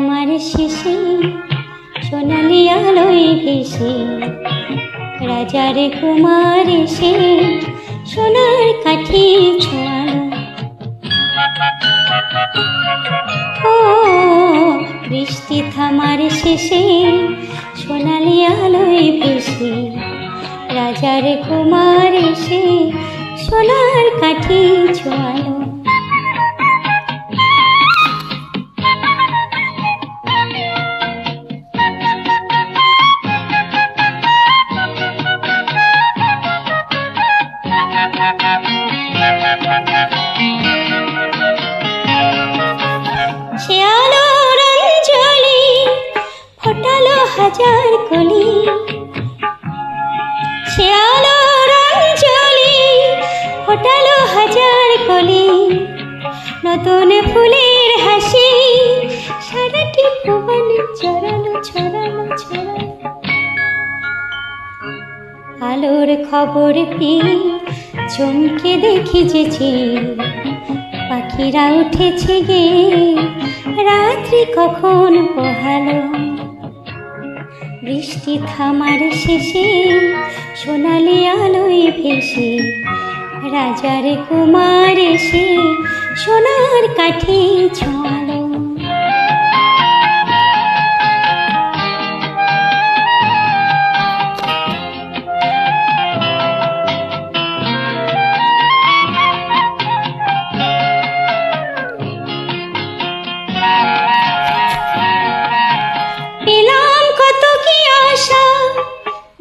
থামার শেষে সোনালি আলোয় ভেসে রাজার কুমার এসে সোনার কাঠি ছোঁয়ালো। ও বৃষ্টি থামার শেষে সোনালি আলোয় ভেসে রাজার কুমার এসে সোনার কাঠি ছোঁয়ালো। সে আলোর অঞ্জলি ফোটালো হাজার কলি, সে আলোর অঞ্জলি ফোটালো হাজার কলি, নতুন ফুলের হাসি সারাটি ভুবনে ছড়ালো ছড়ালো ছড়ালো। আলোর খবর পেয়ে চমকে দেখি যেছে পাখিরা উঠেছে গে রাত্রি কখন পোহালো। বৃষ্টি থামার শেষে সোনালি আলোয় ভেসে রাজার কুমার এসে সোনার কাঠি ছোঁয়ালো। পেলাম কত কি আশা,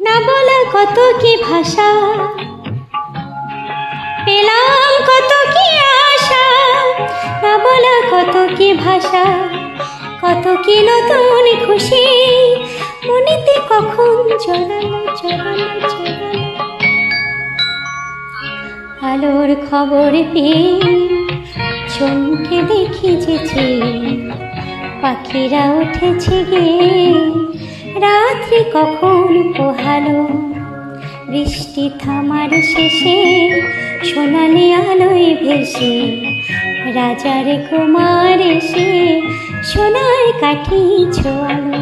না বলা কত কি ভাষা, পেলাম কত কি আশা, না বলা কত কি ভাষা, কত কি নতুন খুশি মনেতে কখন জড়ালো জড়ালো জড়ালো। আলোর খবর পেয়ে চমকে দেখি যেছে পাখিরা উঠেছে গে রাত্রি কখন পোহালো। বৃষ্টি থামার শেষে সোনালি আলোয় ভেসে রাজার কুমার এসে সোনার কাঠি ছোঁয়ালো।